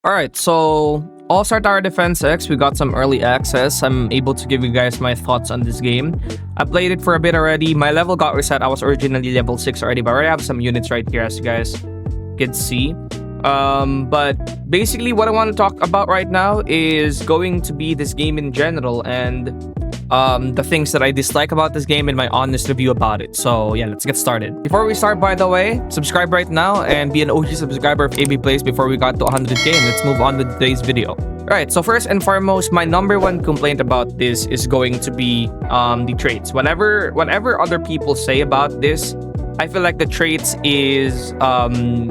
Alright, so All-Star Tower Defense X, we got some early access. I'm able to give you guys my thoughts on this game. I played it for a bit already. My level got reset. I was originally level 6 already, but I already have some units right here, as you guys can see. But basically what I want to talk about right now is going to be this game in general and the things that I dislike about this game and my honest review about it. So yeah, let's get started. Before we start, by the way, subscribe right now and be an OG subscriber of AB Plays before we got to 100k, and let's move on with today's video. Alright, so first and foremost, my number one complaint about this is going to be the traits. Whenever other people say about this, I feel like the traits is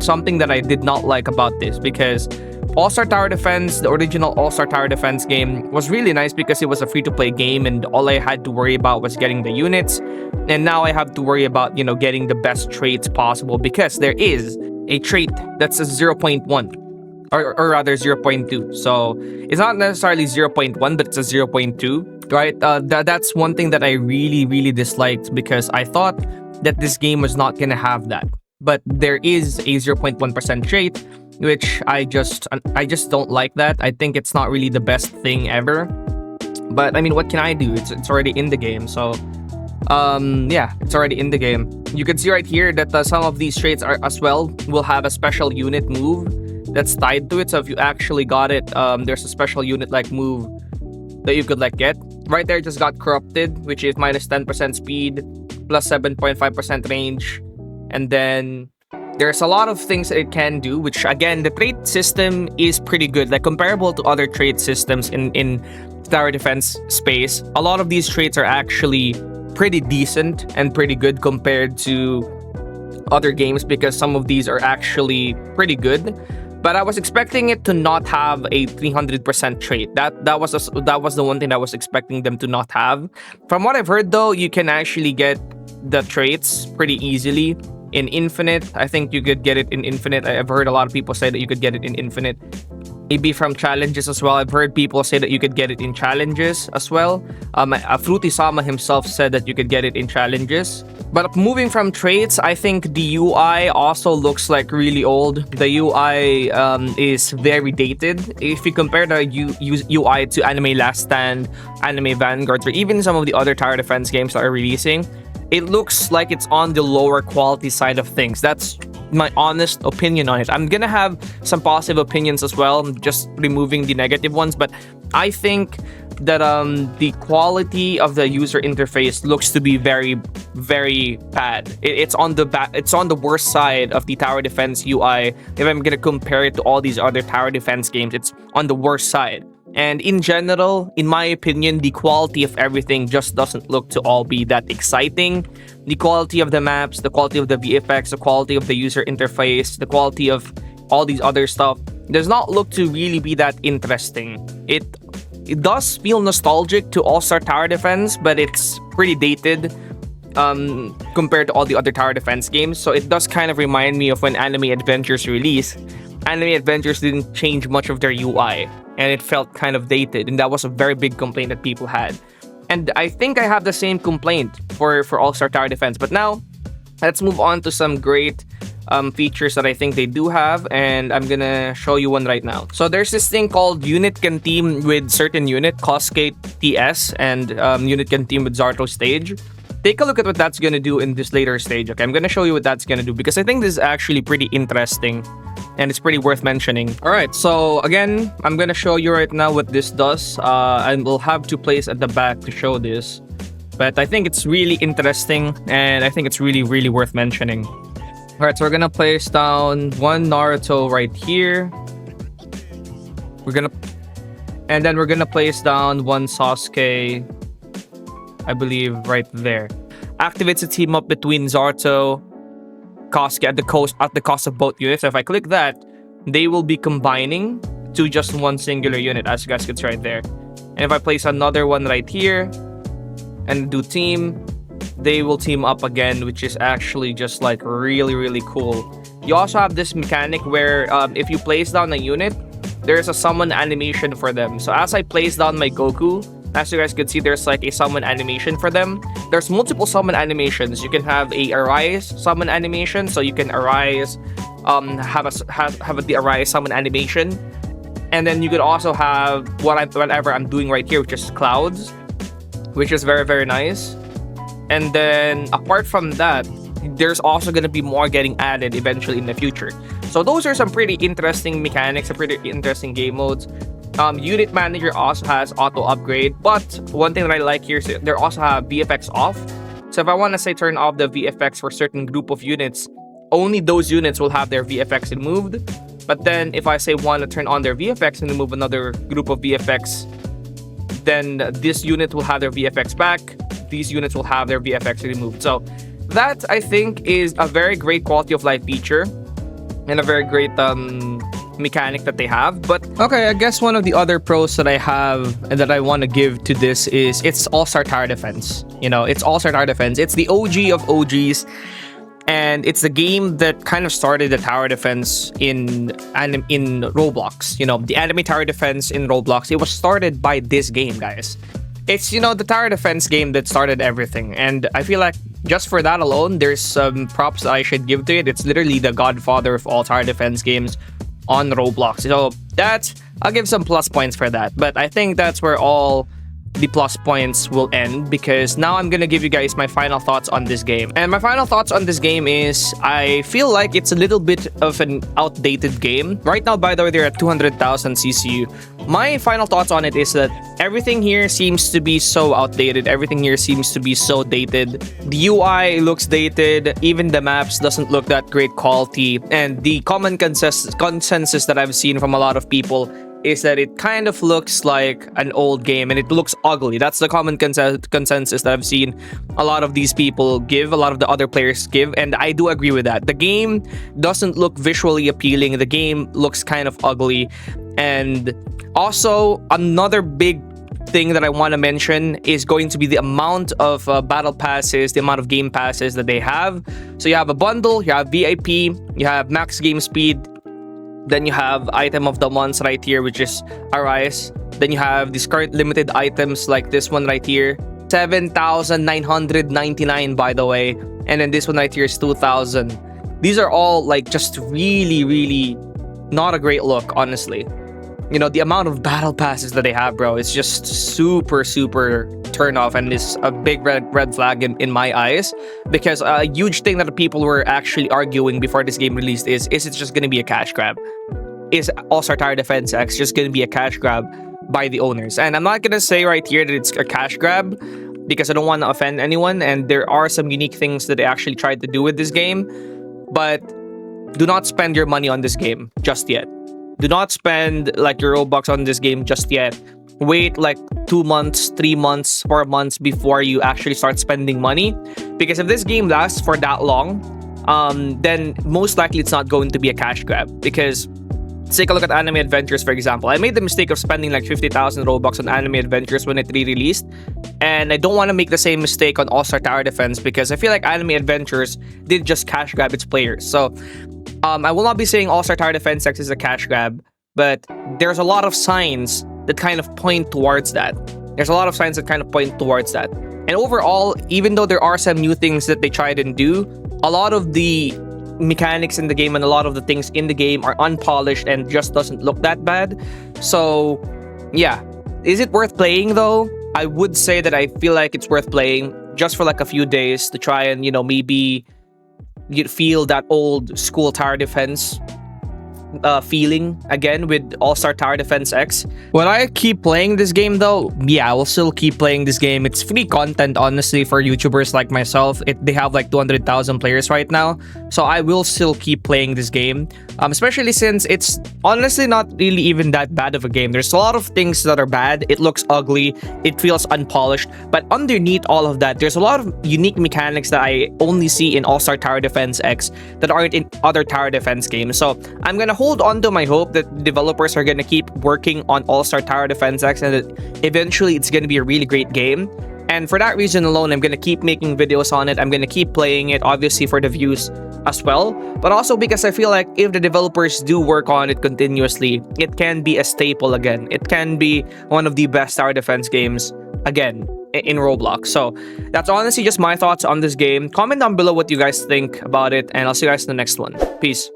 something that I did not like about this, because All-Star Tower Defense, the original All-Star Tower Defense game, was really nice because it was a free-to-play game and all I had to worry about was getting the units. And now I have to worry about, getting the best traits possible, because there is a trait that's a 0.1. Or rather 0.2. So it's not necessarily 0.1, but it's a 0.2, right? That's one thing that I really disliked, because I thought that this game was not gonna have that. But there is a 0.1% trait, which I just don't like that. I think it's not really the best thing ever. But I mean, what can I do? It's already in the game. So yeah, it's already in the game. You can see right here that some of these traits are as well will have a special unit move that's tied to it. So if you actually got it, there's a special unit like move that you could get. Right there just got corrupted, which is minus 10% speed, plus 7.5% range. And then there's a lot of things that it can do, which again, the trait system is pretty good, comparable to other trait systems in tower defense space. A lot of these traits are actually pretty decent and pretty good compared to other games, because some of these are actually pretty good. But I was expecting it to not have a 300% trait. That was the one thing I was expecting them to not have. From what I've heard though, you can actually get the traits pretty easily in Infinite. I think you could get it in Infinite. I've heard a lot of people say that you could get it in Infinite. Maybe from challenges as well. I've heard people say that you could get it in challenges as well. Fruity Sama himself said that you could get it in challenges. But moving from traits, I think the UI also looks really old. The UI is very dated. If you compare the UI to Anime Last Stand, Anime Vanguard, or even some of the other tower defense games that are releasing, it looks like it's on the lower quality side of things. That's my honest opinion on it. I'm gonna have some positive opinions as well, just removing the negative ones, but I think that the quality of the user interface looks to be very bad. It's on the worst side of the tower defense UI. If I'm gonna compare it to all these other tower defense games, it's on the worst side. And in general, in my opinion, the quality of everything just doesn't look to all be that exciting. The quality of the maps, the quality of the VFX, the quality of the user interface, the quality of all these other stuff does not look to really be that interesting. It does feel nostalgic to All-Star Tower Defense, but it's pretty dated compared to all the other tower defense games. So it does kind of remind me of when Anime Adventures released. Anime Adventures didn't change much of their UI, and it felt kind of dated, and that was a very big complaint that people had. And I think I have the same complaint for All-Star Tower Defense. But now, let's move on to some great features that I think they do have, and I'm gonna show you one right now. So there's this thing called Unit Can Team with Certain Unit, Cosgate TS, and Unit Can Team with Zarto Stage. Take a look at what that's gonna do in this later stage. Okay, I'm gonna show you what that's gonna do, because I think this is actually pretty interesting and it's pretty worth mentioning. Alright, so again, I'm gonna show you right now what this does. And we'll have two plays at the back to show this. But I think it's really interesting, and I think it's really worth mentioning. Alright, so we're gonna place down one Naruto right here. And then we're gonna place down one Sasuke, I believe, right there. Activates a team up between Zarto, Kosuke at the cost of both units. So if I click that, they will be combining to just one singular unit, as you guys can see right there. And if I place another one right here and do team, they will team up again, which is actually just really cool. You also have this mechanic where if you place down a unit, there's a summon animation for them. So as I place down my Goku, as you guys can see, there's a summon animation for them. There's multiple summon animations. You can have a Arise summon animation, so you can Arise, have the Arise summon animation. And then you could also have whatever I'm doing right here, which is clouds, which is very, very nice. And then apart from that, there's also going to be more getting added eventually in the future. So those are some pretty interesting mechanics, some pretty interesting game modes. Unit Manager also has auto upgrade, but one thing that I like here is they also have VFX off. So if I want to say turn off the VFX for certain group of units, only those units will have their VFX removed. But then if I say want to turn on their VFX and remove another group of VFX, then this unit will have their VFX back. These units will have their VFX removed. So that, I think, is a very great quality of life feature and a very great mechanic that they have. But okay, I guess one of the other pros that I have and that I want to give to this is it's All-Star Tower Defense. You know, it's All-Star Tower Defense. It's the OG of OGs. And it's the game that kind of started the tower defense in Roblox. You know, the anime tower defense in Roblox, it was started by this game, guys. It's, you know, the tower defense game that started everything. And I feel like just for that alone, there's some props that I should give to it. It's literally the godfather of all tower defense games on Roblox. So that, I'll give some plus points for that. But I think that's where all the plus points will end, because now I'm gonna give you guys my final thoughts on this game. And my final thoughts on this game is I feel like it's a little bit of an outdated game. Right now, by the way, they're at 200,000 CCU. My final thoughts on it is that everything here seems to be so outdated. Everything here seems to be so dated. The UI looks dated. Even the maps doesn't look that great quality. And the common consensus that I've seen from a lot of people is that it kind of looks like an old game and it looks ugly. That's the common consensus that I've seen a lot of these people give, a lot of the other players give, and I do agree with that. The game doesn't look visually appealing. The game looks kind of ugly. And also, another big thing that I want to mention is going to be the amount of battle passes, the amount of game passes that they have. So you have a bundle, you have VIP, you have max game speed, then you have item of the month right here, which is Arise. Then you have these current limited items like this one right here, 7,999 by the way. And then this one right here is 2,000. These are all like just really, really not a great look, honestly. You know, the amount of battle passes that they have, bro, it's just super, super turn off, and it's a big red flag in my eyes, because a huge thing that the people were actually arguing before this game released is it just going to be a cash grab? Is All-Star Tower Defense X just going to be a cash grab by the owners? And I'm not going to say right here that it's a cash grab, because I don't want to offend anyone, and there are some unique things that they actually tried to do with this game, but do not spend your money on this game just yet. Do not spend like your Robux on this game just yet. Wait like 2 months, 3 months, 4 months before you actually start spending money. Because if this game lasts for that long, then most likely it's not going to be a cash grab. Because let's take a look at Anime Adventures, for example. I made the mistake of spending like 50,000 Robux on Anime Adventures when it re-released. And I don't want to make the same mistake on All-Star Tower Defense, because I feel like Anime Adventures did just cash grab its players. So I will not be saying All-Star Tower Defense X is a cash grab, but there's a lot of signs that kind of point towards that. There's a lot of signs that kind of point towards that. And overall, even though there are some new things that they tried and do, a lot of the mechanics in the game and a lot of the things in the game are unpolished and just doesn't look that bad. So, yeah. Is it worth playing though? I would say that I feel like it's worth playing just for like a few days to try and, you know, maybe you feel that old school tower defense feeling again with All-Star Tower Defense X. Will I keep playing this game though? Yeah, I will still keep playing this game. It's free content, honestly, for YouTubers like myself. They have like 200,000 players right now, so I will still keep playing this game, especially since it's honestly not really even that bad of a game. There's a lot of things that are bad. It looks ugly, it feels unpolished, but underneath all of that, there's a lot of unique mechanics that I only see in All-Star Tower Defense X that aren't in other tower defense games. So I'm gonna hold on to my hope that developers are gonna keep working on All-Star Tower Defense X and that eventually it's gonna be a really great game. And for that reason alone, I'm gonna keep making videos on it. I'm gonna keep playing it, obviously for the views as well, but also because I feel like if the developers do work on it continuously, it can be a staple again. It can be one of the best tower defense games again in Roblox. So that's honestly just my thoughts on this game. Comment down below what you guys think about it, and I'll see you guys in the next one. Peace.